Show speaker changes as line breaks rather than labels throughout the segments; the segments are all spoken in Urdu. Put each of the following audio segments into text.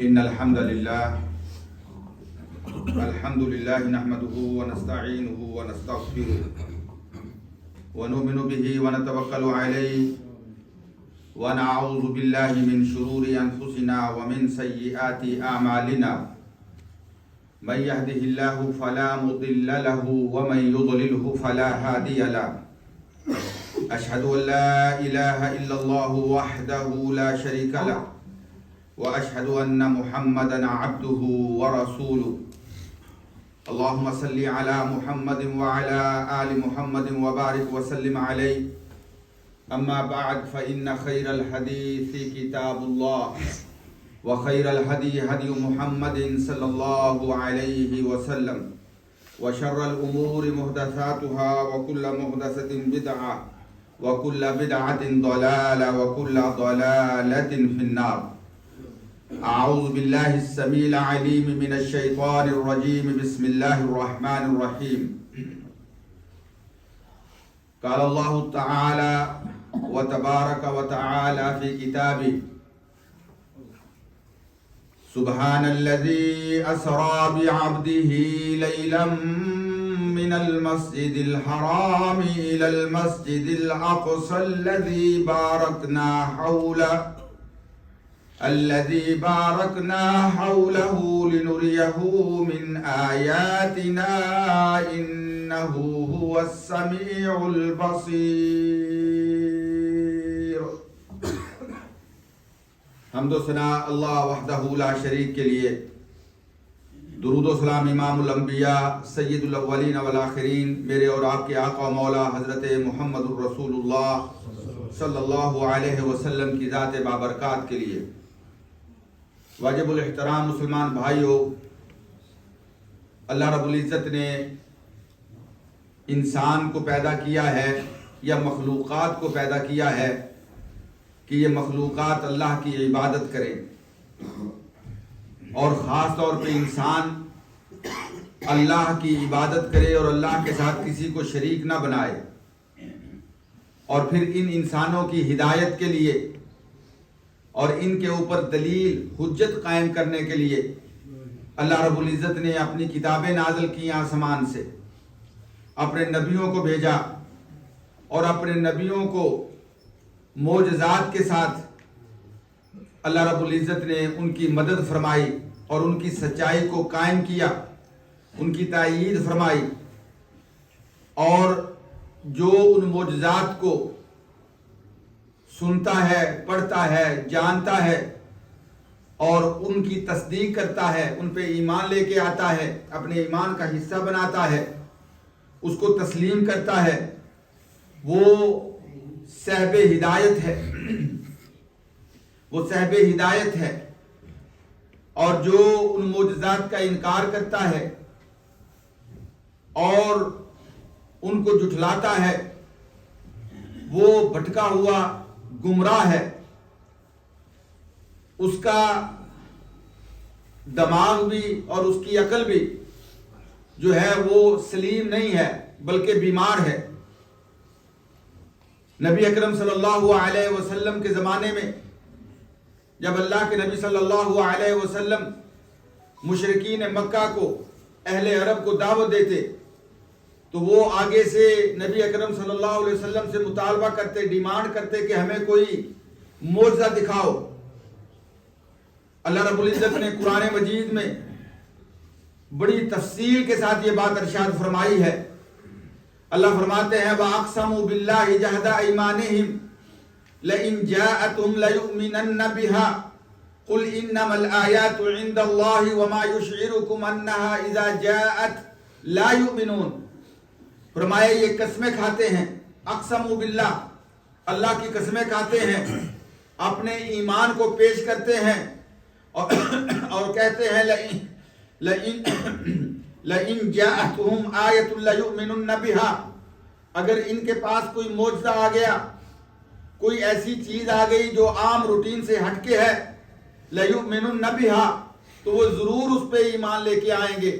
إن الحمد لله نحمده ونستعينه ونستغفره ونؤمن به ونتوكل عليه ونعوذ بالله من شرور أنفسنا ومن سيئات أعمالنا من يهده الله فلا مضل له ومن يضلله فلا هادي له أشهد أن لا إله إلا الله وحده لا شريك له وأشهد أن محمدا عبده ورسوله اللهم صل على محمد وعلى آل محمد وبارك وسلم عليه أما بعد فإن خير الحديث كتاب الله وخير الهدي هدي محمد صلى الله عليه وسلم وشر الأمور محدثاتها وكل محدثة بدعة وكل بدعة ضلالة وكل ضلالة في النار. أعوذ بالله السميع العليم من الشيطان الرجيم. بسم الله الرحمن الرحيم. قال الله تعالى وتبارك وتعالى في كتابه سبحان الذي أسرى بعبده ليلا من المسجد الحرام إلى المسجد الأقصى الذي باركنا حوله لنريه من آياتنا إنه هو السميع البصير. حمد و ثنا اللہ وحدہ لا شریک کے لیے، درود و سلام امام الانبیاء سید الاولین والآخرین میرے اور آپ کے آقا و مولا حضرت محمد الرسول اللہ صلی اللہ علیہ وسلم کی ذات بابرکات کے لیے. واجب الاحترام مسلمان بھائیوں، اللہ رب العزت نے انسان کو پیدا کیا ہے یا مخلوقات کو پیدا کیا ہے کہ یہ مخلوقات اللہ کی عبادت کریں، اور خاص طور پہ انسان اللہ کی عبادت کرے اور اللہ کے ساتھ کسی کو شریک نہ بنائے. اور پھر ان انسانوں کی ہدایت کے لیے اور ان کے اوپر دلیل حجت قائم کرنے کے لیے اللہ رب العزت نے اپنی کتابیں نازل کی آسمان سے، اپنے نبیوں کو بھیجا اور اپنے نبیوں کو معجزات کے ساتھ اللہ رب العزت نے ان کی مدد فرمائی اور ان کی سچائی کو قائم کیا، ان کی تائید فرمائی. اور جو ان معجزات کو سنتا ہے، پڑھتا ہے، جانتا ہے اور ان کی تصدیق کرتا ہے، ان پہ ایمان لے کے آتا ہے، اپنے ایمان کا حصہ بناتا ہے، اس کو تسلیم کرتا ہے، وہ صاحب ہدایت ہے. وہ صاحب ہدایت ہے. اور جو ان معجزات کا انکار کرتا ہے اور ان کو جھٹلاتا ہے وہ بھٹکا ہوا گمراہ ہے. اس کا دماغ بھی اور اس کی عقل بھی جو ہے وہ سلیم نہیں ہے بلکہ بیمار ہے. نبی اکرم صلی اللہ علیہ وسلم کے زمانے میں جب اللہ کے نبی صلی اللہ علیہ وسلم مشرکین مکہ کو، اہل عرب کو دعوت دیتے تو وہ آگے سے نبی اکرم صلی اللہ علیہ وسلم سے مطالبہ کرتے، ڈیمانڈ کرتے کہ ہمیں کوئی معجزہ دکھاؤ. اللہ رب العزت نے قرآن مجید میں بڑی تفصیل کے ساتھ یہ بات ارشاد فرمائی ہے. اللہ فرماتے ہیں وَأَقْسَمُوا بِاللَّهِ جَهْدَ أَيْمَانِهِمْ لَئِنْ جَاءَتْهُمْ لَيُؤْمِنَنَّ بِهَا قُلْ إِنَّمَا الْآيَاتُ عِنْدَ اللَّهِ وَمَا يُشْعِرُكُمْ أَنَّهَا إِذَا جَاءَتْ لَا يُؤْمِنُونَ. فرمایا یہ قسمیں کھاتے ہیں، اقسموا باللہ، اللہ کی قسمیں کھاتے ہیں، اپنے ایمان کو پیش کرتے ہیں اور کہتے ہیں لَإِنْ جَاءَتْهُمْ آيَةٌ لَيُؤْمِنُنَّ بِهَا، اگر ان کے پاس کوئی معجزہ آ گیا، کوئی ایسی چیز آ گئی جو عام روٹین سے ہٹ کے ہے، لَيُؤْمِنُنَّ بِهَا، تو وہ ضرور اس پہ ایمان لے کے آئیں گے.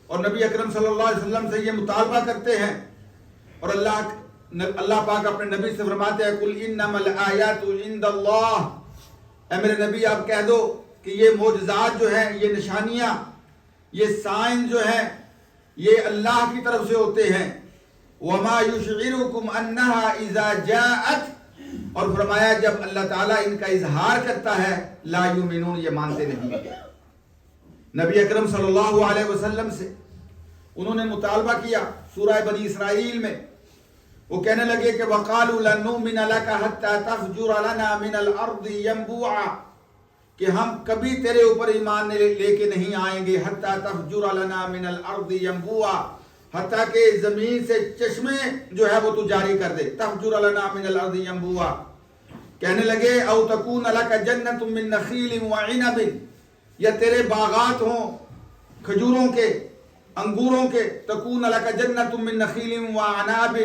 اور نبی اکرم صلی اللہ علیہ وسلم سے یہ مطالبہ کرتے ہیں. اور اللہ پاک اپنے نبی سے فرماتے ہیں قُلْ إِنَّمَا الْآيَاتُ عِنْدَ اللَّهِ، اے میرے نبی آپ کہہ دو کہ یہ معجزات جو ہیں، یہ نشانیاں، یہ سائن جو ہیں، یہ اللہ کی طرف سے ہوتے ہیں. وَمَا يُشْعِرُكُمْ أَنَّهَا إِذَا جَاءَتْ، اور فرمایا جب اللہ تعالیٰ ان کا اظہار کرتا ہے لا یؤمنون، یہ مانتے نہیں. نبی اکرم صلی اللہ علیہ وسلم سے انہوں نے مطالبہ کیا سورہ بنی اسرائیل میں. وہ کہنے لگے کہ وَقَالُوا لَن نُؤْمِنَ لَكَ حَتَّى تَفْجُرَ لَنَا مِنَ الْأَرْضِ يَنبُوعًا، کہ ہم کبھی تیرے اوپر ایمان لے کے نہیں آئیں گے. حَتَّى تَفْجُرَ لَنَا مِنَ الْأَرْضِ يَنبُوعًا، حتیٰ کہ زمین سے چشمے جو ہے وہ تو جاری کر دے. تَفْجُرَ لَنَا مِنَ الْأَرْضِ يَنبُوعًا، کہنے لگے اَوْ تَكُونَ لَكَ جَنَّةٌ مِّن نَخِيلٍ وَعِنَبٍ، یا تیرے باغات ہوں کھجوروں کے، انگوروں کے. تَكُونَ لَكَ جَنَّةٌ مِّن نَخِيلٍ وَعِنَبٍ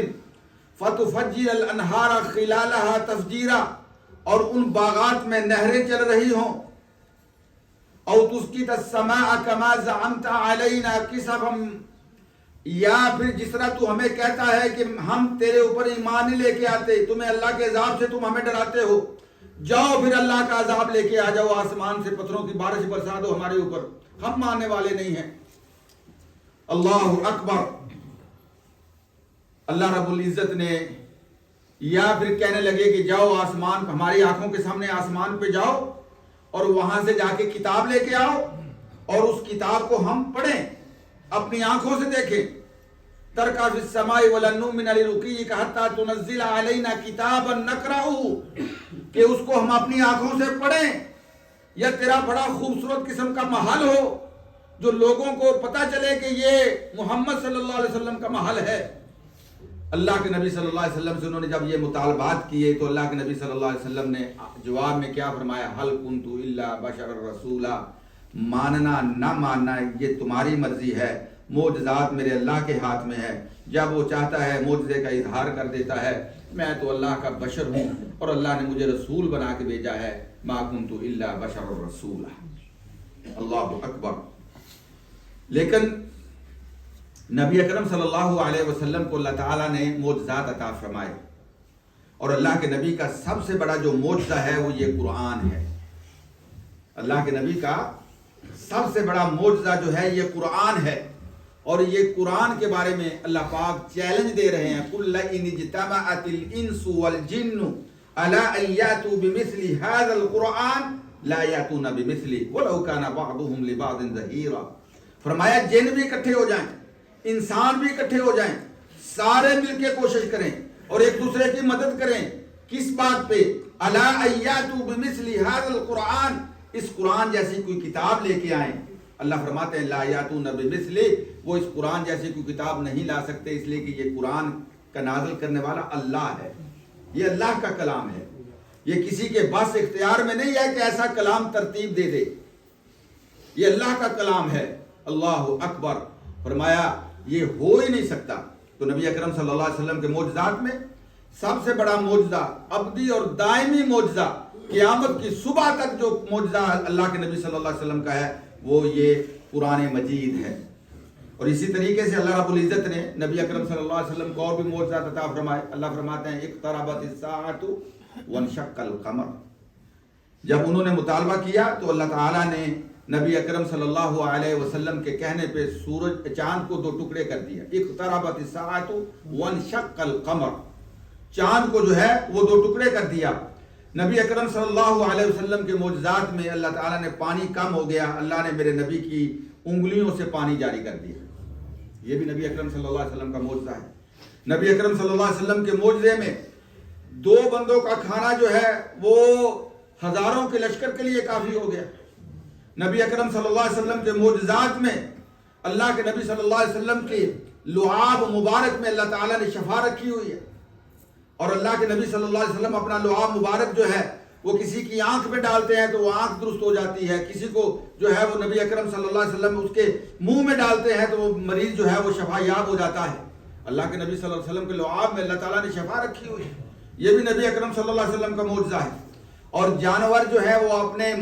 فَتُفَجِّرَ الْأَنْهَارَ خِلَالَهَا تَفْجِيرًا، اور ان باغات میں نہریں چل رہی ہوں. أَوْ تُسْقِطَ السَّمَاءَ كَمَا زَعَمْتَ عَلَيْنَا كِسَفًا، یا پھر جس طرح تو ہمیں کہتا ہے کہ ہم تیرے اوپر ایمان نہیں لے کے آتے، تمہیں اللہ کے عذاب سے تم ہمیں ڈراتے ہو، جاؤ پھر اللہ کا عذاب لے کے آ جاؤ، آسمان سے پتھروں کی بارش برسا دو ہمارے اوپر، ہم ماننے والے نہیں ہیں. اللہ اکبر. اللہ رب العزت نے، یا پھر کہنے لگے کہ جاؤ آسمان، ہماری آنکھوں کے سامنے آسمان پہ جاؤ اور وہاں سے جا کے کتاب لے کے آؤ اور اس کتاب کو ہم پڑھیں، اپنی آنکھوں سے دیکھیں. ترکا فی السماء ولن نؤمن لرقیک حتی تنزل علینا کتابا نقرأہ، کہ اس کو ہم اپنی آنکھوں سے پڑھیں. یا تیرا بڑا خوبصورت قسم کا محل ہو جو لوگوں کو پتہ چلے کہ یہ محمد صلی اللہ علیہ وسلم کا محل ہے. اللہ کے نبی صلی اللہ علیہ وسلم سے انہوں نے جب یہ مطالبات کیے تو اللہ کے نبی صلی اللہ علیہ وسلم نے جواب میں کیا فرمایا؟ حل کنت الا بشر رسولا، ماننا نہ ماننا یہ تمہاری مرضی ہے، معجزات میرے اللہ کے ہاتھ میں ہے، جب وہ چاہتا ہے معجزے کا اظہار کر دیتا ہے. میں تو اللہ کا بشر ہوں اور اللہ نے مجھے رسول بنا کے بھیجا ہے. ما کنت الا بشر رسولا. اللہ اکبر. لیکن نبی اکرم صلی اللہ علیہ وسلم کو اللہ تعالیٰ نے معجزات عطا فرمائے، اور اللہ کے نبی کا سب سے بڑا جو معجزہ ہے وہ یہ قرآن ہے. اللہ کے نبی کا سب سے بڑا معجزہ جو ہے یہ قرآن ہے. اور یہ قرآن کے بارے میں اللہ پاک چیلنج دے رہے ہیں، قُلْ لَئِنِ اجْتَمَعَتِ الْإِنسُ وَالْجِنُّ عَلَىٰ أَن يَأْتُوا بِمِثْلِ هَٰذَا الْقُرْآنِ لَا يَأْتُونَ بِمِثْلِهِ وَلَوْ كَانَ بَعْضُهُمْ لِبَعْضٍ ظَهِيرًا. فرمایا جن بھی اکٹھے ہو جائیں، انسان بھی اکٹھے ہو جائیں، سارے مل کے کوشش کریں اور ایک دوسرے کی مدد کریں. کس بات پہ؟ عَلَىٰ أَن يَأْتُوا بِمِثْلِ هَٰذَا الْقُرْآنِ، اس قرآن جیسی کوئی کتاب لے کے آئیں. اللہ فرماتے ہیں لا یاتون بمثلہ، وہ اس قرآن جیسی کوئی کتاب نہیں لا سکتے، اس لیے کہ یہ قرآن کا نازل کرنے والا اللہ ہے، یہ اللہ کا کلام ہے. یہ کسی کے بس اختیار میں نہیں ہے کہ ایسا کلام ترتیب دے دے، یہ اللہ کا کلام ہے. اللہ اکبر. فرمایا یہ ہو ہی نہیں سکتا. تو نبی اکرم صلی اللہ علیہ وسلم کے معجزات میں سب سے بڑا معجزہ، ابدی اور دائمی معجزہ، قیامت کی صبح تک جو معجزہ اللہ کے نبی صلی اللہ علیہ وسلم کا ہے وہ یہ قرآن مجید ہے. اور اسی طریقے سے اللہ رب العزت نے نبی اکرم صلی اللہ علیہ وسلم کو اور بھی معجزات عطا فرمائے. اللہ فرماتے ہیں اقتربت الساعة وانشق القمر. جب انہوں نے مطالبہ کیا تو اللہ تعالیٰ نے نبی اکرم صلی اللہ علیہ وسلم کے کہنے پہ چاند کو دو ٹکڑے کر دیا. اقتربت الساعة وانشق القمر، چاند کو جو ہے وہ دو ٹکڑے کر دیا. نبی اکرم صلی اللہ علیہ وسلم کے معجزات میں اللہ تعالیٰ نے پانی کم ہو گیا، اللہ نے میرے نبی کی انگلیوں سے پانی جاری کر دیا. یہ بھی نبی اکرم صلی اللہ علیہ وسلم کا معجزہ ہے. نبی اکرم صلی اللہ علیہ وسلم کے معجزے میں 2 بندوں کا کھانا جو ہے وہ ہزاروں کے لشکر کے لیے کافی ہو گیا. نبی اکرم صلی اللہ علیہ وسلم کے معجزات میں اللہ کے نبی صلی اللہ علیہ وسلم کے لعاب مبارک میں اللہ تعالیٰ نے شفا رکھی ہوئی ہے. اور اللہ کے نبی صلی اللہ علیہ وسلم اپنا لعاب مبارک جو ہے وہ کسی کی آنکھ پہ ڈالتے ہیں تو وہ آنکھ درست ہو جاتی ہے، کسی کو جو ہے وہ نبی اکرم صلی اللہ علیہ وسلم اس کے منہ میں ڈالتے ہیں تو وہ مریض جو ہے وہ شفا یاب ہو جاتا ہے. اللہ کے نبی صلی اللہ علیہ وسلم کے لعاب میں اللہ تعالیٰ نے شفا رکھی ہوئی ہے. یہ بھی نبی اکرم صلی اللہ علیہ وسلم کا معجزہ ہے. اور جانور جو ہے وہ اپنے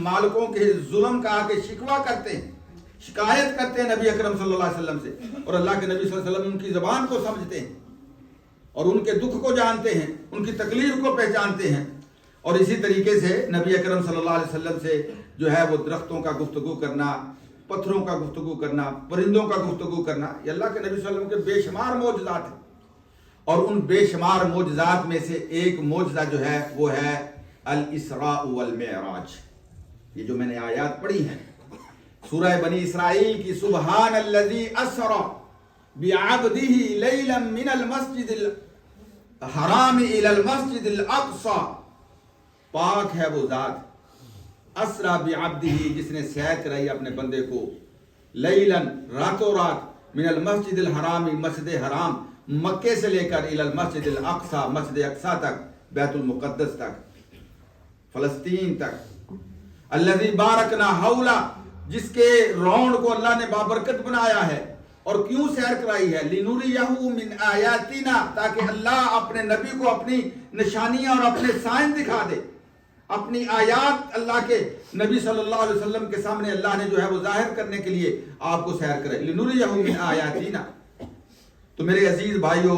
مالکوں کے ظلم کا آ کے شکوہ کرتے ہیں، شکایت کرتے ہیں نبی اکرم صلی اللہ علیہ وسلم سے، اور اللہ کے نبی صلی اللہ علیہ وسلم ان کی زبان کو سمجھتے ہیں اور ان کے دکھ کو جانتے ہیں، ان کی تکلیف کو پہچانتے ہیں. اور اسی طریقے سے نبی اکرم صلی اللہ علیہ وسلم سے جو ہے وہ درختوں کا گفتگو کرنا، پتھروں کا گفتگو کرنا، پرندوں کا گفتگو کرنا، یہ اللہ کے نبی صلی اللہ علیہ وسلم کے بے شمار معجزات ہیں۔ اور ان بے شمار معجزات میں سے ایک معجزہ جو ہے وہ ہے الاسراء والمعراج۔ یہ جو میں نے آیات پڑھی ہیں سورہ بنی اسرائیل کی، سبحان الذی اسرا بعبدہ لیلا من المسجد الحرام الی المسجد الاقصی، پاک ہے وہ ذات اسرا بعبدہ جس نے سیر کرائی اپنے بندے کو، لیلاً راتوں رات، من المسجد الحرام مسجد حرام مکے سے لے کر الی المسجد الاقصی مسجد اقصی تک، بیت المقدس تک، فلسطین تک، الذی بارکنا حولہ جس کے رونڈ کو اللہ نے بابرکت بنایا ہے۔ اور کیوں سیر کرائی ہے؟ لنوریہ من آیاتنا، تاکہ اللہ اپنے نبی کو اپنی نشانیاں اور اپنے سائن دکھا دے، اپنی آیات اللہ کے نبی صلی اللہ علیہ وسلم کے سامنے اللہ نے جو ہے وہ ظاہر کرنے کے لیے آپ کو سیر کرے، لنوریہ من آیاتنا۔ تو میرے عزیز بھائیوں،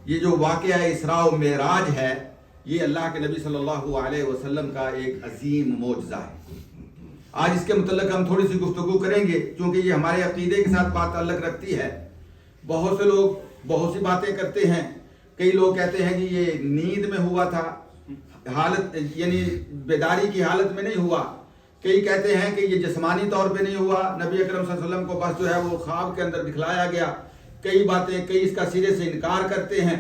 یہ جو واقعہ اسراء و معراج ہے یہ اللہ کے نبی صلی اللہ علیہ وسلم کا ایک عظیم معجزہ ہے۔ آج اس کے متعلق ہم تھوڑی سی گفتگو کریں گے کیونکہ یہ ہمارے عقیدے کے ساتھ بات تعلق رکھتی ہے۔ بہت سے لوگ بہت سی باتیں کرتے ہیں، کئی لوگ کہتے ہیں کہ یہ نیند میں ہوا تھا، حالت یعنی بیداری کی حالت میں نہیں ہوا، کئی کہتے ہیں کہ یہ جسمانی طور پہ نہیں ہوا، نبی اکرم صلی اللہ علیہ وسلم کو بس جو ہے وہ خواب کے اندر دکھلایا گیا، کئی باتیں، کئی اس کا سرے سے انکار کرتے ہیں،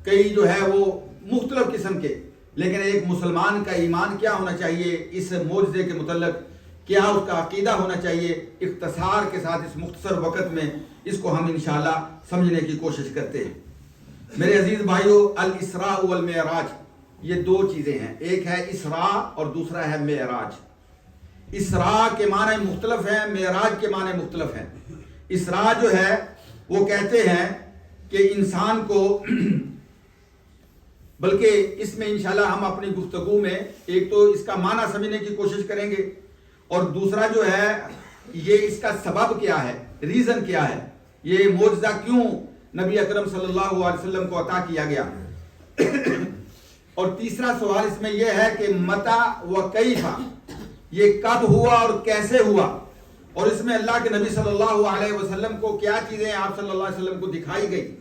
کئی جو ہے وہ مختلف قسم کے۔ لیکن ایک مسلمان کا ایمان کیا ہونا چاہیے اس معجزے کے متعلق، کیا اس کا عقیدہ ہونا چاہیے، اختصار کے ساتھ اس مختصر وقت میں اس کو ہم انشاءاللہ سمجھنے کی کوشش کرتے ہیں۔ میرے عزیز بھائیو، الاسراء والمعراج یہ دو چیزیں ہیں، ایک ہے اسراء اور دوسرا ہے معراج۔ اسراء کے معنی مختلف ہیں، معراج کے معنی مختلف ہیں۔ اسراء جو ہے وہ کہتے ہیں کہ انسان کو، بلکہ اس میں انشاءاللہ ہم اپنی گفتگو میں ایک تو اس کا معنی سمجھنے کی کوشش کریں گے، اور دوسرا جو ہے یہ اس کا سبب کیا ہے، ریزن کیا ہے، یہ معجزہ کیوں نبی اکرم صلی اللہ علیہ وسلم کو عطا کیا گیا۔ اور تیسرا سوال اس میں یہ ہے کہ متى و کیف، یہ کب ہوا اور کیسے ہوا، اور اس میں اللہ کے نبی صلی اللہ علیہ وسلم کو کیا چیزیں آپ صلی اللہ علیہ وسلم کو دکھائی گئی۔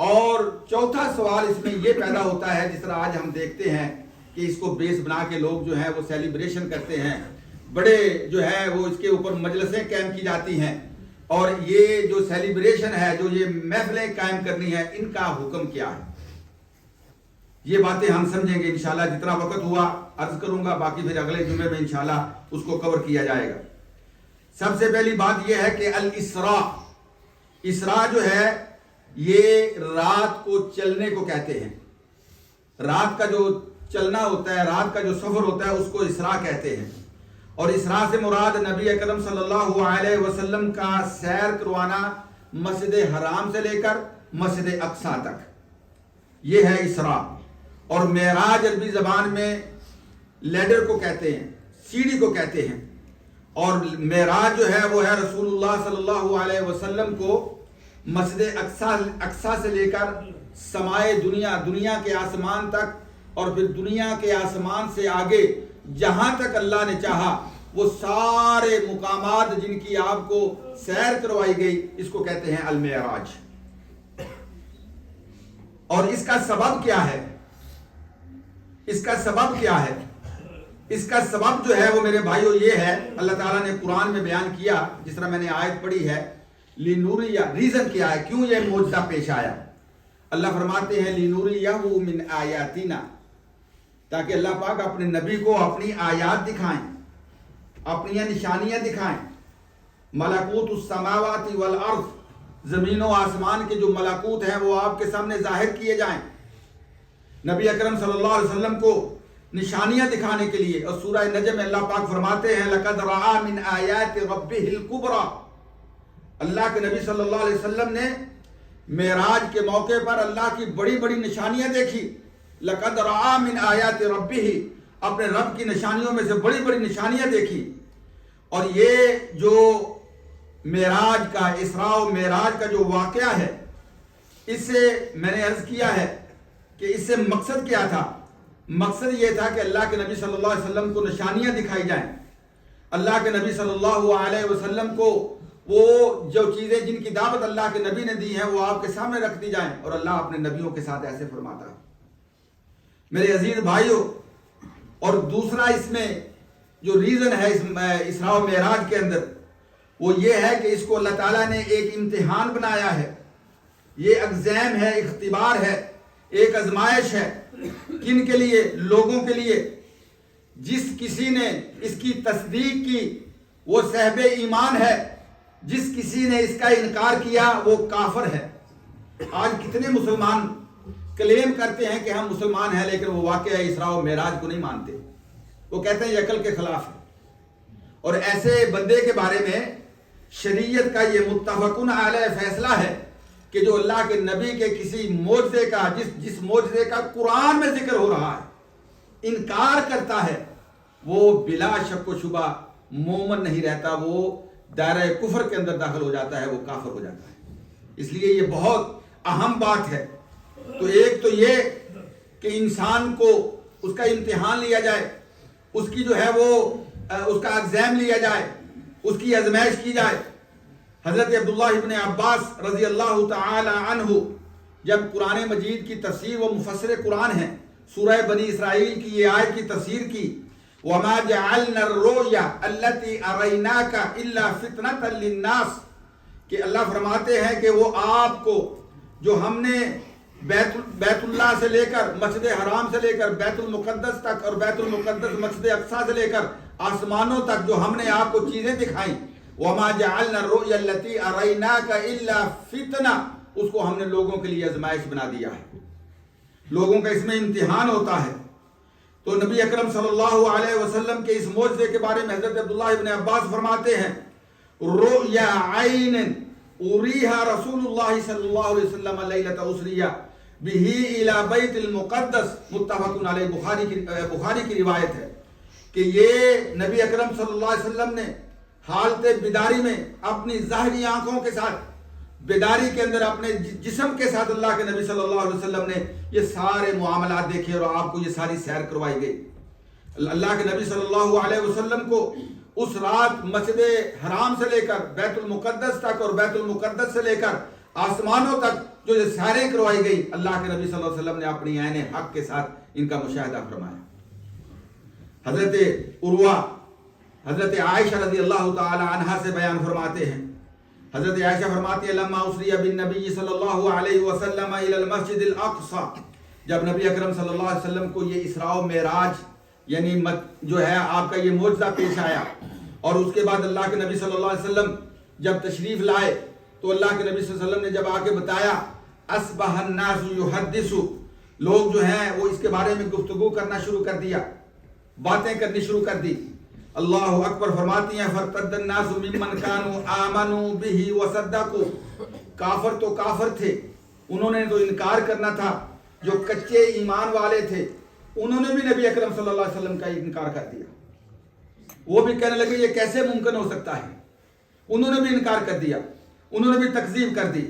اور چوتھا سوال اس میں یہ پیدا ہوتا ہے، جس طرح آج ہم دیکھتے ہیں کہ اس کو بیس بنا کے لوگ جو ہیں وہ سیلیبریشن کرتے ہیں، بڑے جو ہے وہ اس کے اوپر مجلسیں قائم کی جاتی ہیں، اور یہ جو سیلیبریشن ہے، جو یہ محفلیں قائم کرنی ہے، ان کا حکم کیا ہے؟ یہ باتیں ہم سمجھیں گے انشاءاللہ، جتنا وقت ہوا عرض کروں گا، باقی پھر اگلے جمعے میں انشاءاللہ اس کو کور کیا جائے گا۔ سب سے پہلی بات یہ ہے کہ الاسراء، اسراء جو ہے یہ رات کو چلنے کو کہتے ہیں، رات کا جو چلنا ہوتا ہے، رات کا جو سفر ہوتا ہے اس کو اسراء کہتے ہیں۔ اور اسراء سے مراد نبی اکرم صلی اللہ علیہ وسلم کا سیر کروانا مسجد حرام سے لے کر مسجد اقصی تک، یہ ہے اسراء۔ اور معراج عربی زبان میں لیڈر کو کہتے ہیں، سیڑھی کو کہتے ہیں، اور معراج جو ہے وہ ہے رسول اللہ صلی اللہ علیہ وسلم کو مسجد اقصی سے لے کر سمائے دنیا کے آسمان تک، اور پھر دنیا کے آسمان سے آگے جہاں تک اللہ نے چاہا وہ سارے مقامات جن کی آپ کو سیر کروائی گئی، اس کو کہتے ہیں المعراج۔ اور اس کا سبب کیا ہے؟ اس کا سبب کیا ہے؟ اس کا سبب جو ہے وہ میرے بھائیوں یہ ہے، اللہ تعالیٰ نے قرآن میں بیان کیا، جس طرح میں نے آیت پڑھی ہے، لِنُورِيَ، ریزن کیا ہے، کیوں یہ معجزہ پیش آیا؟ اللہ فرماتے ہیں لِنُورِيَهُ مِنْ آیاتنا، تاکہ اللہ پاک اپنے نبی کو اپنی آیات دکھائیں، اپنی نشانیاں دکھائیں، ملکوت السماوات والارض، زمین و آسمان کے جو ملکوت ہیں وہ آپ کے سامنے ظاہر کیے جائیں، نبی اکرم صلی اللہ علیہ وسلم کو نشانیاں دکھانے کے لیے۔ اور سورہ نجم میں اللہ پاک فرماتے ہیں لَقَدْ رَآ مِنْ آیَاتِ رَبِّهِ الْكُبْرَى، اللہ کے نبی صلی اللہ علیہ وسلم نے معراج کے موقع پر اللہ کی بڑی بڑی نشانیاں دیکھی۔ لَقَدْ رَآ مِنْ آیَاتِ رَبِّهِ، اپنے رب کی نشانیوں میں سے بڑی بڑی نشانیاں دیکھی۔ اور یہ جو معراج کا، اسراء و معراج کا جو واقعہ ہے، اس سے میں نے عرض کیا ہے کہ اس سے مقصد کیا تھا؟ مقصد یہ تھا کہ اللہ کے نبی صلی اللہ علیہ وسلم کو نشانیاں دکھائی جائیں، اللہ کے نبی صلی اللہ علیہ وسلم کو وہ جو چیزیں جن کی دعوت اللہ کے نبی نے دی ہیں وہ آپ کے سامنے رکھ دی جائیں، اور اللہ اپنے نبیوں کے ساتھ ایسے فرماتا ہے۔ میرے عزیز بھائیوں، اور دوسرا اس میں جو ریزن ہے اس اسراء و معراج کے اندر، وہ یہ ہے کہ اس کو اللہ تعالیٰ نے ایک امتحان بنایا ہے، یہ ایگزام ہے، اختبار ہے، ایک آزمائش ہے۔ کن کے لیے؟ لوگوں کے لیے۔ جس کسی نے اس کی تصدیق کی وہ صاحب ایمان ہے، جس کسی نے اس کا انکار کیا وہ کافر ہے۔ آج کتنے مسلمان کلیم کرتے ہیں کہ ہم مسلمان ہیں، لیکن وہ واقعہ اسراء و معراج کو نہیں مانتے، وہ کہتے ہیں یہ عقل کے خلاف ہے۔ اور ایسے بندے کے بارے میں شریعت کا یہ متفقن علیہ فیصلہ ہے کہ جو اللہ کے نبی کے کسی معجزے کا جس معجزے کا قرآن میں ذکر ہو رہا ہے انکار کرتا ہے، وہ بلا شک و شبہ مومن نہیں رہتا، وہ دائرہ کفر کے اندر داخل ہو جاتا ہے، وہ کافر ہو جاتا ہے۔ اس لیے یہ بہت اہم بات ہے۔ تو ایک تو یہ کہ انسان کو اس کا امتحان لیا جائے، اس کی جو ہے وہ اس کا ایگزام لیا جائے، اس کی آزمائش کی جائے۔ حضرت عبداللہ ابن عباس رضی اللہ تعالی عنہ جب قرآن مجید کی تفسیر، وہ مفسر قرآن ہیں، سورہ بنی اسرائیل کی یہ آیت کی تفسیر کی، وَمَا جَعَلْنَا الرُّؤْيَا الَّتِي أَرَيْنَاكَ إِلَّا فِتْنَةً لِلنَّاسِ، کہ اللہ فرماتے ہیں کہ وہ آپ کو جو ہم نے بیت اللہ سے لے کر مسجد حرام سے لے کر بیت المقدس تک، اور بیت المقدس مسجد اقصیٰ سے لے کر آسمانوں تک جو ہم نے آپ کو چیزیں دکھائیں، وَمَا جَعَلْنَا الرُّؤْيَا الَّتِي أَرَيْنَاكَ إِلَّا فِتْنَةً، اس کو ہم نے لوگوں کے لیے آزمائش بنا دیا ہے، لوگوں کا اس میں امتحان ہوتا ہے۔ تو نبی اکرم صلی اللہ علیہ وسلم کے اس معجزے کے بارے میں حضرت عبداللہ ابن عباس فرماتے ہیں، رؤیا عین اریہا رسول اللہ صلی اللہ علیہ وسلم لیلۃ اسریہ بہ الی بیت المقدس، متفق علیہ، بخاری کی روایت ہے کہ یہ نبی اکرم صلی اللہ علیہ وسلم نے حالت بیداری میں اپنی ظاہری آنکھوں کے ساتھ، بیداری کے اندر اپنے جسم کے ساتھ اللہ کے نبی صلی اللہ علیہ وسلم نے یہ سارے معاملات دیکھے اور آپ کو یہ ساری سیر کروائی گئی۔ اللہ کے نبی صلی اللہ علیہ وسلم کو اس رات مسجد حرام سے لے کر بیت المقدس تک اور بیت المقدس سے لے کر آسمانوں تک جو یہ سیریں کروائی گئی، اللہ کے نبی صلی اللہ علیہ وسلم نے اپنی عین حق کے ساتھ ان کا مشاہدہ فرمایا۔ حضرت عروہ حضرت عائشہ رضی اللہ تعالی عنہا سے بیان فرماتے ہیں، حضرت عائشہ فرماتی ہے، لما اسری بالنبی صلی اللہ علیہ وسلم الی المسجد الاقصی، جب نبی اکرم صلی اللہ علیہ وسلم کو یہ اسراء و معراج یعنی جو ہے آپ کا یہ معجزہ پیش آیا، اور اس کے بعد اللہ کے نبی صلی اللہ علیہ وسلم جب تشریف لائے تو اللہ کے نبی صلی اللہ علیہ وسلم نے جب آ کے بتایا، اصبح الناس یحدث، لوگ جو ہیں وہ اس کے بارے میں گفتگو کرنا شروع کر دیا، باتیں کرنی شروع کر دی۔ اللہ اکبر فرماتی ہیں، فارتد الناس ممن كانوا آمنوا به وصدقوا، کافر تو کافر تھے، انہوں نے تو انکار کرنا تھا، جو کچے ایمان والے تھے انہوں نے بھی نبی اکرم صلی اللہ علیہ وسلم کا انکار کر دیا، وہ بھی کہنے لگے یہ کیسے ممکن ہو سکتا ہے، انہوں نے بھی انکار کر دیا، انہوں نے بھی تکذیب کر دی۔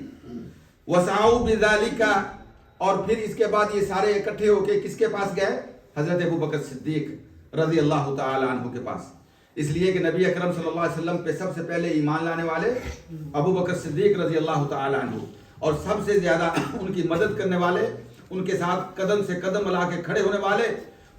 وسعوا بذلك، اور پھر اس کے بعد یہ سارے اکٹھے ہو کے کس کے پاس گئے؟ حضرت ابو بکر صدیق رضی اللہ تعالی عنہ کے پاس، اس لیے کہ نبی اکرم صلی اللہ علیہ وسلم پہ سب سے پہلے ایمان لانے والے ابو بکر صدیق رضی اللہ تعالی عنہ، اور سب سے زیادہ ان کی مدد کرنے والے، ان کے ساتھ قدم سے قدم ملا کے کھڑے ہونے والے،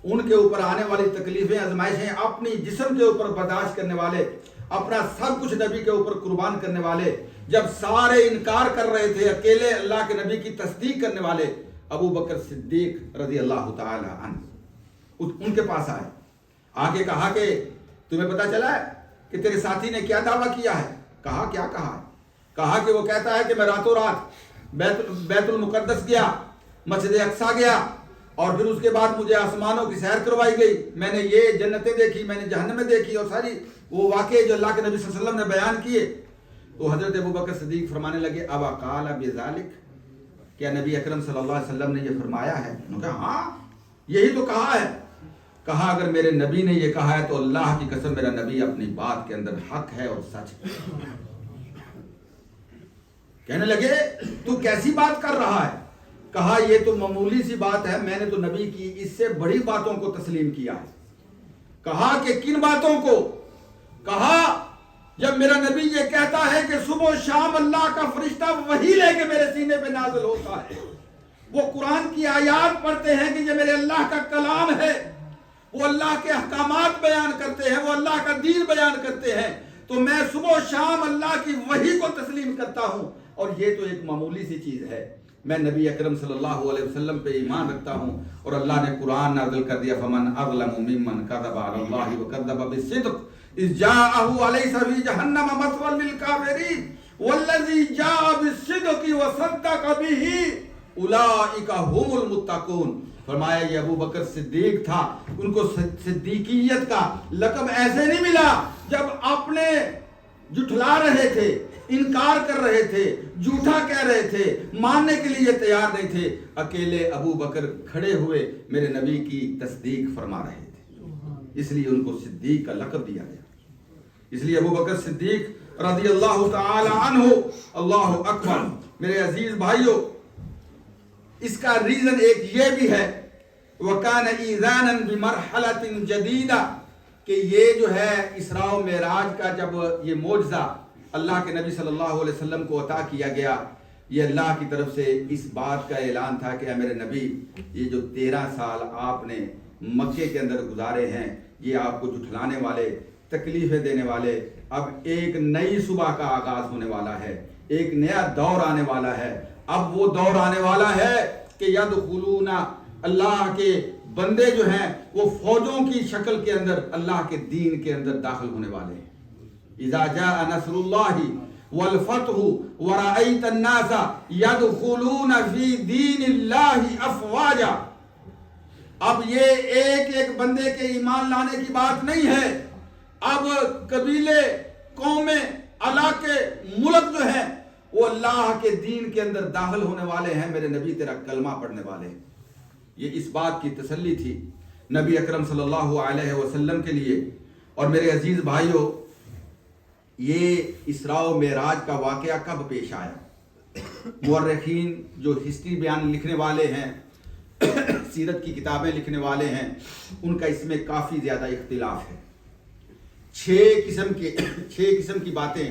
ان کے اوپر آنے والی تکلیفیں آزمائشیں اپنی جسم کے اوپر برداشت کرنے والے، اپنا سب کچھ نبی کے اوپر قربان کرنے والے، جب سارے انکار کر رہے تھے اکیلے اللہ کے نبی کی تصدیق کرنے والے ابو بکر صدیق رضی اللہ تعالی عنہ ان کے پاس آئے، آگے کہا کہ تمہیں پتا چلا ہے کہ تیرے ساتھی نے کیا دعویٰ کیا ہے؟ کہا کیا کہا ہے؟ کہا کہ وہ کہتا ہے کہ میں راتوں رات بیت المقدس گیا، مسجد اقصیٰ گیا، اور پھر اس کے بعد مجھے آسمانوں کی سیر کروائی گئی، میں نے یہ جنتیں دیکھی، میں نے جہنمیں دیکھی، اور ساری وہ واقعے جو اللہ کے نبی صلی اللہ علیہ وسلم نے بیان کیے۔ تو حضرت ابو بکر صدیق فرمانے لگے، ابا قال بذالک، کیا نبی اکرم صلی اللہ علیہ وسلم نے یہ فرمایا ہے؟ انہوں نے کہا ہاں یہی تو کہا ہے۔ کہا اگر میرے نبی نے یہ کہا ہے تو اللہ کی قسم میرا نبی اپنی بات کے اندر حق ہے اور سچ ہے۔ کہنے لگے تو کیسی بات کر رہا ہے؟ کہا یہ تو معمولی سی بات ہے، میں نے تو نبی کی اس سے بڑی باتوں کو تسلیم کیا ہے۔ کہا کہ کن باتوں کو؟ کہا جب میرا نبی یہ کہتا ہے کہ صبح و شام اللہ کا فرشتہ وحی لے کے میرے سینے پہ نازل ہوتا ہے، وہ قرآن کی آیات پڑھتے ہیں کہ یہ میرے اللہ کا کلام ہے، وہ اللہ کے احکامات بیان کرتے ہیں، وہ اللہ کا دین بیان کرتے ہیں، تو میں صبح و شام اللہ کی وحی کو تسلیم کرتا ہوں، اور یہ تو ایک معمولی سی چیز ہے، میں نبی اکرم صلی اللہ علیہ وسلم پہ ایمان رکھتا ہوں، اور اللہ نے قرآن نازل کر دیا فمن اظلم ممن کذب علی اللہ وکذب بالصدق اذ جاءه الیس فی جہنم مثوی للکافرین والذی جاء بالصدق وصدق به اولئک هم المتقون۔ فرمایا یہ ابو بکر صدیق تھا، ان کو صدیقیت کا لقب ایسے نہیں ملا جب اپنے جھٹلا رہے تھے، انکار کر رہے تھے، جھوٹا کہہ رہے تھے، ماننے کے لیے تیار نہیں تھے، اکیلے ابو بکر کھڑے ہوئے میرے نبی کی تصدیق فرما رہے تھے، اس لیے ان کو صدیق کا لقب دیا گیا۔ اس لیے ابو بکر صدیق رضی اللہ تعالی عنہ، اللہ اکبر، میرے عزیز بھائیوں، اس کا ریزن ایک یہ بھی ہے وَكَانَ إِذَانًا بِمَرْحَلَةٍ جَدِيدًا، کہ یہ جو ہے اسراء و معراج کا جب یہ معجزہ اللہ کے نبی صلی اللہ علیہ وسلم کو عطا کیا گیا، یہ اللہ کی طرف سے اس بات کا اعلان تھا کہ اے میرے نبی، یہ جو 13 سال آپ نے مکے کے اندر گزارے ہیں، یہ آپ کو جھٹلانے والے، تکلیفیں دینے والے، اب ایک نئی صبح کا آغاز ہونے والا ہے، ایک نیا دور آنے والا ہے، اب وہ دور آنے والا ہے کہ یدخلون، اللہ کے بندے جو ہیں وہ فوجوں کی شکل کے اندر اللہ کے دین کے اندر داخل ہونے والے ہیں۔ اذا جاء نصر اللہ والفتح ورأیت الناس یدخلون فی دین اللہ افواجا۔ اب یہ ایک ایک بندے کے ایمان لانے کی بات نہیں ہے، اب قبیلے، قومیں، علاقے، ملک جو ہیں وہ اللہ کے دین کے اندر داخل ہونے والے ہیں، میرے نبی تیرا کلمہ پڑھنے والے ہیں۔ یہ اس بات کی تسلی تھی نبی اکرم صلی اللہ علیہ وسلم کے لیے۔ اور میرے عزیز بھائیوں، یہ اسراء و معراج کا واقعہ کب پیش آیا؟ مورخین جو ہسٹری بیان لکھنے والے ہیں، سیرت کی کتابیں لکھنے والے ہیں، ان کا اس میں کافی زیادہ اختلاف ہے۔ 6 قسم کی باتیں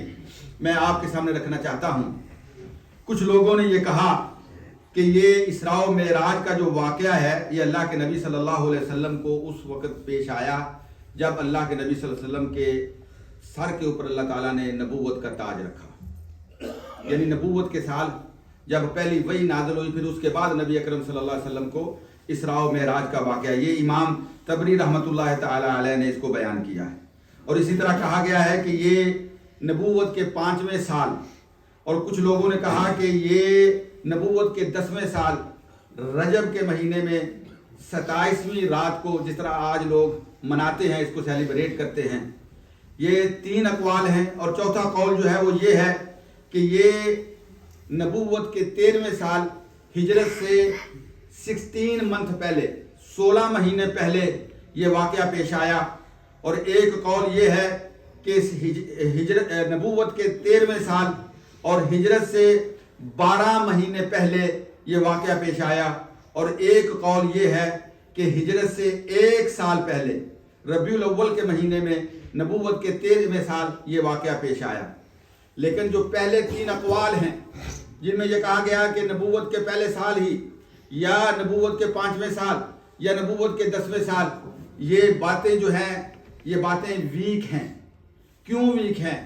میں آپ کے سامنے رکھنا چاہتا ہوں۔ کچھ لوگوں نے یہ کہا کہ یہ اسراء و معراج کا جو واقعہ ہے یہ اللہ کے نبی صلی اللہ علیہ وسلم کو اس وقت پیش آیا جب اللہ کے نبی صلی اللہ علیہ وسلم کے سر کے اوپر اللہ تعالیٰ نے نبوت کا تاج رکھا، یعنی نبوت کے سال جب پہلی وحی نازل ہوئی، پھر اس کے بعد نبی اکرم صلی اللہ علیہ وسلم کو اسراء و معراج کا واقعہ، یہ امام طبری رحمۃ اللہ تعالی علیہ نے اس کو بیان کیا ہے۔ اور اسی طرح کہا گیا ہے کہ یہ نبوت کے 5ویں سال، اور کچھ لوگوں نے کہا کہ یہ نبوت کے 10ویں سال رجب کے مہینے میں 27ویں رات کو، جس طرح آج لوگ مناتے ہیں، اس کو سیلیبریٹ کرتے ہیں۔ یہ 3 اقوال ہیں، اور چوتھا قول جو ہے وہ یہ ہے کہ یہ نبوت کے 13ویں سال ہجرت سے 16 منتھ پہلے، 16 مہینے پہلے یہ واقعہ پیش آیا۔ اور ایک قول یہ ہے کہ نبوت کے 13ویں سال اور ہجرت سے 12 مہینے پہلے یہ واقعہ پیش آیا، اور ایک قول یہ ہے کہ ہجرت سے 1 سال پہلے ربیع الاول کے مہینے میں نبوت کے 13ویں سال یہ واقعہ پیش آیا۔ لیکن جو پہلے 3 اقوال ہیں جن میں یہ کہا گیا کہ نبوت کے پہلے سال ہی، یا نبوت کے 5ویں سال، یا نبوت کے 10ویں سال، یہ باتیں جو ہیں یہ باتیں ویک ہیں۔ کیوں ویک ہیں؟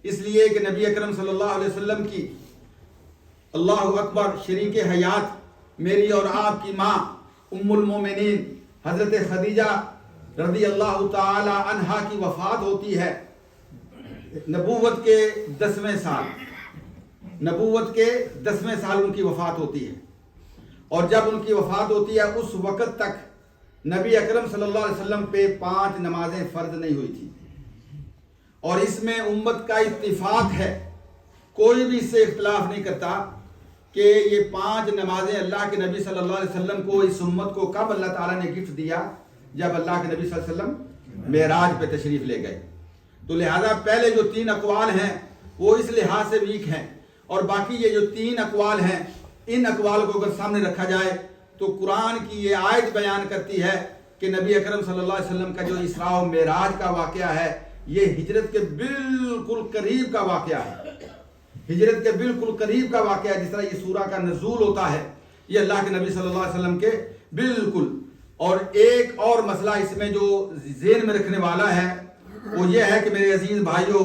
اس لیے کہ نبی اکرم صلی اللہ علیہ وسلم کی، اللہ اکبر، شریک حیات میری اور آپ کی ماں ام المومنین حضرت خدیجہ رضی اللہ تعالی عنہا کی وفات ہوتی ہے نبوت کے 10ویں سال، نبوت کے 10ویں سال ان کی وفات ہوتی ہے۔ اور جب ان کی وفات ہوتی ہے اس وقت تک نبی اکرم صلی اللہ علیہ وسلم پہ 5 نمازیں فرض نہیں ہوئی تھی، اور اس میں امت کا اتفاق ہے، کوئی بھی اس سے اختلاف نہیں کرتا کہ یہ 5 نمازیں اللہ کے نبی صلی اللہ علیہ وسلم کو، اس امت کو کب اللہ تعالیٰ نے گفٹ دیا؟ جب اللہ کے نبی صلی اللہ علیہ وسلم معراج پہ تشریف لے گئے۔ تو لہذا پہلے جو 3 اقوال ہیں وہ اس لحاظ سے ویک ہیں، اور باقی یہ جو 3 اقوال ہیں ان اقوال کو اگر سامنے رکھا جائے تو قرآن کی یہ آیت بیان کرتی ہے کہ نبی اکرم صلی اللہ علیہ وسلم کا جو اسراء و معراج کا واقعہ ہے یہ ہجرت کے بالکل قریب کا واقعہ ہے، ہجرت کے بالکل قریب کا واقعہ ہے۔ جس طرح یہ سورہ کا نزول ہوتا ہے یہ اللہ کے نبی صلی اللہ علیہ وسلم کے بالکل۔ اور ایک اور مسئلہ اس میں جو ذہن میں رکھنے والا ہے وہ یہ ہے کہ میرے عزیز بھائیوں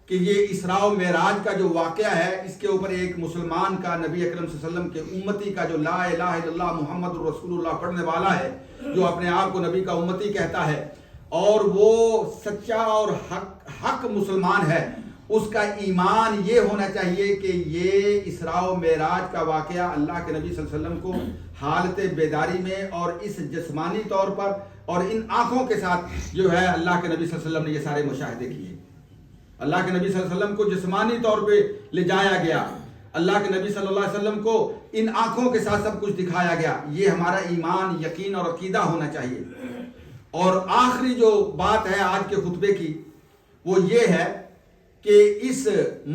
کہ یہ اسراء و معراج کا جو واقعہ ہے اس کے اوپر ایک مسلمان کا نبی اکرم صلی اللہ علیہ وسلم کے امتی کا جو لا الہ الا اللہ محمد الرسول اللہ پڑھنے والا ہے، جو اپنے آپ کو نبی کا امتی کہتا ہے اور وہ سچا اور حق مسلمان ہے، اس کا ایمان یہ ہونا چاہیے کہ یہ اسراء و معراج کا واقعہ اللہ کے نبی صلی اللہ علیہ وسلم کو حالت بیداری میں اور اس جسمانی طور پر اور ان آنکھوں کے ساتھ جو ہے اللہ کے نبی صلی اللہ علیہ وسلم نے یہ سارے مشاہدے کیے۔ اللہ کے نبی صلی اللہ علیہ وسلم کو جسمانی طور پہ لے جایا گیا، اللہ کے نبی صلی اللہ علیہ وسلم کو ان آنکھوں کے ساتھ سب کچھ دکھایا گیا۔ یہ ہمارا ایمان، یقین اور عقیدہ ہونا چاہیے۔ اور آخری جو بات ہے آج کے خطبے کی وہ یہ ہے کہ اس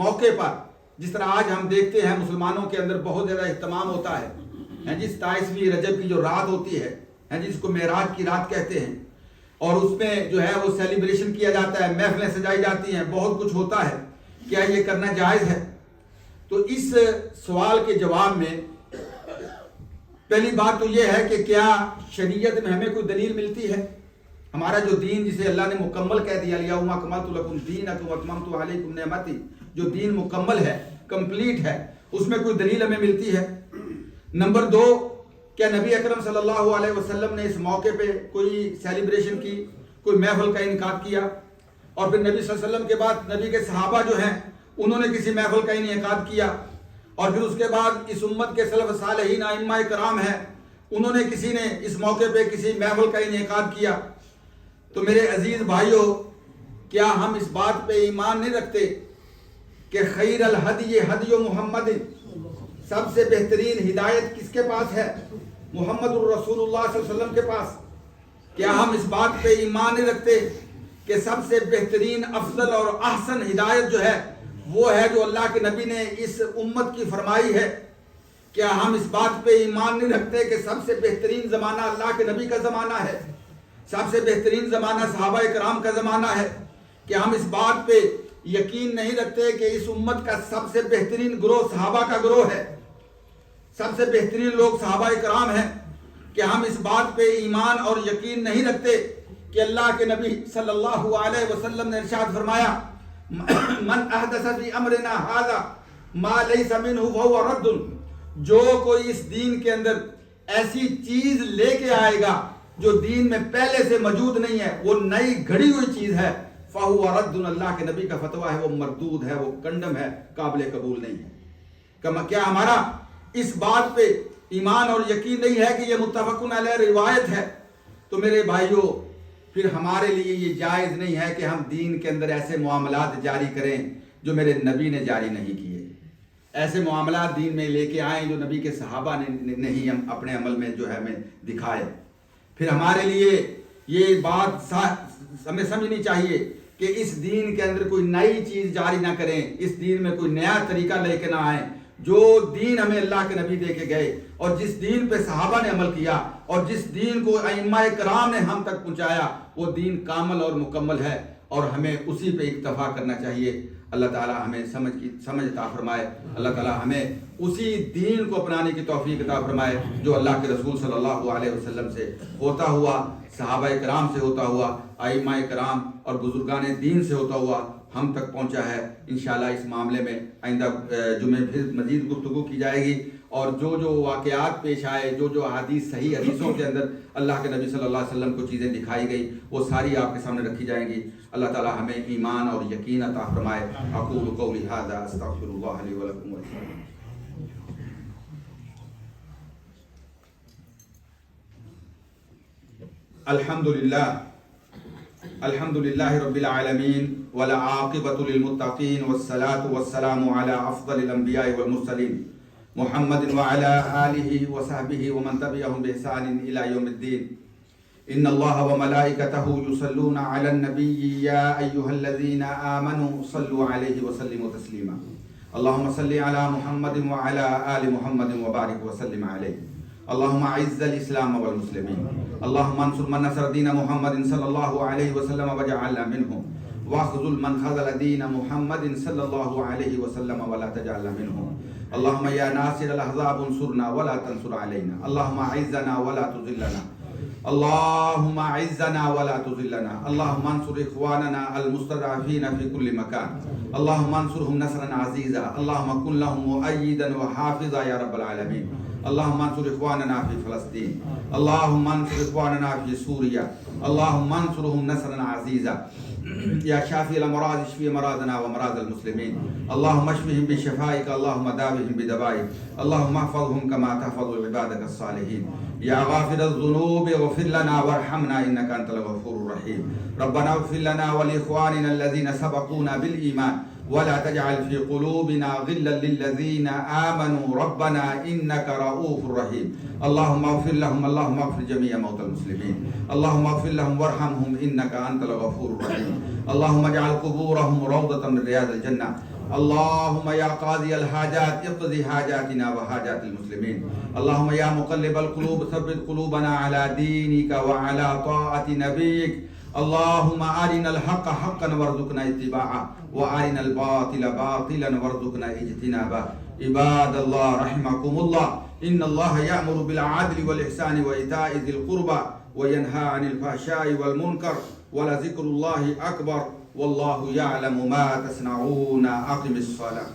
موقع پر جس طرح آج ہم دیکھتے ہیں مسلمانوں کے اندر بہت زیادہ اہتمام ہوتا ہے، جس 27ویں رجب کی جو رات ہوتی ہے جس کو معراج کی رات کہتے ہیں، اور اس میں جو ہے وہ سیلیبریشن کیا جاتا ہے، محفلیں سجائی جاتی ہیں، بہت کچھ ہوتا ہے، کیا یہ کرنا جائز ہے؟ تو اس سوال کے جواب میں پہلی بات تو یہ ہے کہ کیا شریعت میں ہمیں کوئی دلیل ملتی ہے؟ ہمارا جو دین جسے اللہ نے مکمل کہہ دیا الیوم اکملت لکم دینکم واتممت علیکم نعمتی، جو دین مکمل ہے، کمپلیٹ ہے، اس میں کوئی دلیل ہمیں ملتی ہے؟ نمبر 2، کیا نبی اکرم صلی اللہ علیہ وسلم نے اس موقع پہ کوئی سیلیبریشن کی، کوئی محفل کا انعقاد کیا؟ اور پھر نبی صلی اللہ علیہ وسلم کے بعد نبی کے صحابہ جو ہیں انہوں نے کسی محفل کا انعقاد کیا؟ اور پھر اس کے بعد اس امت کے سلف صالحین ائمہ کرام ہیں، انہوں نے کسی نے اس موقع پہ کسی محفل کا انعقاد کیا؟ تو میرے عزیز بھائیوں، کیا ہم اس بات پہ ایمان نہیں رکھتے کہ خیر الہدی ہدی محمد، سب سے بہترین ہدایت کس کے پاس ہے؟ محمد الرسول اللہ صلی اللہ علیہ وسلم کے پاس۔ کیا ہم اس بات پہ ایمان نہیں رکھتے کہ سب سے بہترین، افضل اور احسن ہدایت جو ہے وہ ہے جو اللہ کے نبی نے اس امت کی فرمائی ہے؟ کیا ہم اس بات پہ ایمان نہیں رکھتے کہ سب سے بہترین زمانہ اللہ کے نبی کا زمانہ ہے، سب سے بہترین زمانہ صحابہ کرام کا زمانہ ہے؟ کیا ہم اس بات پہ یقین نہیں رکھتے کہ اس امت کا سب سے بہترین گروہ صحابہ کا گروہ ہے، سب سے بہترین لوگ صحابہ کرام ہیں؟ کہ ہم اس بات پہ ایمان اور یقین نہیں رکھتے کہ اللہ کے نبی صلی اللہ علیہ وسلم نے ارشاد فرمایا من احدث فی امرنا ھذا ما لیس منہ فہو رد، جو کوئی اس دین کے اندر ایسی چیز لے کے آئے گا جو دین میں پہلے سے موجود نہیں ہے، وہ نئی گھڑی ہوئی چیز ہے، فہو رد، اللہ کے نبی کا فتویٰ ہے، وہ مردود ہے، وہ کنڈم ہے، قابل قبول نہیں ہے۔ کیا ہمارا اس بات پہ ایمان اور یقین نہیں ہے کہ یہ متفقن علیہ روایت ہے؟ تو میرے بھائیوں، پھر ہمارے لیے یہ جائز نہیں ہے کہ ہم دین کے اندر ایسے معاملات جاری کریں جو میرے نبی نے جاری نہیں کیے، ایسے معاملات دین میں لے کے آئیں جو نبی کے صحابہ نے نہیں ہم اپنے عمل میں جو ہے ہمیں دکھائے۔ پھر ہمارے لیے یہ بات ہمیں سمجھنی چاہیے کہ اس دین کے اندر کوئی نئی چیز جاری نہ کریں، اس دین میں کوئی نیا طریقہ لے کے نہ آئیں۔ جو دین ہمیں اللہ کے نبی دے کے گئے اور جس دین پہ صحابہ نے عمل کیا اور جس دین کو ائمہ کرام نے ہم تک پہنچایا، وہ دین کامل اور مکمل ہے اور ہمیں اسی پہ اکتفا کرنا چاہیے۔ اللہ تعالیٰ ہمیں سمجھ عطا فرمائے، اللہ تعالیٰ ہمیں اسی دین کو اپنانے کی توفیق عطا فرمائے جو اللہ کے رسول صلی اللہ علیہ وسلم سے ہوتا ہوا، صحابہ کرام سے ہوتا ہوا، ائمہ کرام اور بزرگان دین سے ہوتا ہوا ہم تک پہنچا ہے۔ انشاءاللہ اس معاملے میں آئندہ جمعے پھر مزید گفتگو کی جائے گی، اور جو واقعات پیش آئے، جو احادیث صحیح حدیثوں کے اندر اللہ کے نبی صلی اللہ علیہ وسلم کو چیزیں دکھائی گئی وہ ساری آپ کے سامنے رکھی جائیں گی۔ اللہ تعالیٰ ہمیں ایمان اور یقین عطا فرمائے۔ اقول قولی ھذا استغفر اللہ لی ولکم ولسائر الحمد للہ رب العالمین والعاقبۃ للمتقین والصلاة والسلام علی افضل الانبیاء والمرسلین محمد وعلی آلہ وصحبہ ومن تبعہم بإحسان الی یوم الدین۔ ان اللہ وملائکتہ یصلون علی النبی یا ایھا الذین آمنوا صلوا علیہ وسلموا تسلیما۔ اللهم صل على محمد وعلى آل محمد وبارك وسلم عليه. اللهم اعز الاسلام والمسلمين. اللهم انصر من نصر دين محمد صلى الله عليه وسلم واجعلنا منهم، واخذل من خذل دين محمد صلى الله عليه وسلم ولا تجعلنا منهم. اللهم يا ناصر الاحزاب انصرنا ولا تنصر علينا. اللهم اعزنا ولا تذلنا. اللهم اعزنا ولا تذلنا. اللهم انصر اخواننا المستضعفين في كل مكان. اللهم انصرهم نصرا عزيزا. اللهم كن لهم مؤيدا وحافظا يا رب العالمين. اللهم انصر اخواننا في فلسطين. اللهم انصر اخواننا في سوريا. اللهم انصرهم نصرا عزيزا. يا شافي الامراض اشفي مرضنا ومرض المسلمين. اللهم اشفهم بشفائك. اللهم داوهم بدوائك. اللهم احفظهم كما تحفظ عبادك الصالحين. يا غافر الذنوب اغفر لنا وارحمنا انك انت الغفور الرحيم. ربنا اغفر لنا ولاخواننا الذين سبقونا بالايمان ولا تجعل في قلوبنا غلا للذين آمنوا ربنا إنك رؤوف رحيم. اللهم اغفر لهم. اللهم اغفر جميع موتى المسلمين. اللهم اغفر لهم وارحمهم إنك أنت الغفور الرحيم. اللهم اجعل قبورهم روضة من رياض الجنة. اللهم يا قاضي الحاجات اقضي حاجاتنا وحاجات المسلمين. اللهم يا مقلب القلوب ثبت قلوبنا على دينك وعلى طاعة نبيك. اللهم أرنا الحق حقا وارزقنا اتباعه وأرنا الباطل باطلا وارزقنا اجتنابه. عباد الله رحمكم الله، إن الله يأمر بالعدل والإحسان وإيتاء ذي القربى وينهى عن الفحشاء والمنكر ولذكر الله أكبر والله يعلم ما تصنعون. أقم الصلاة.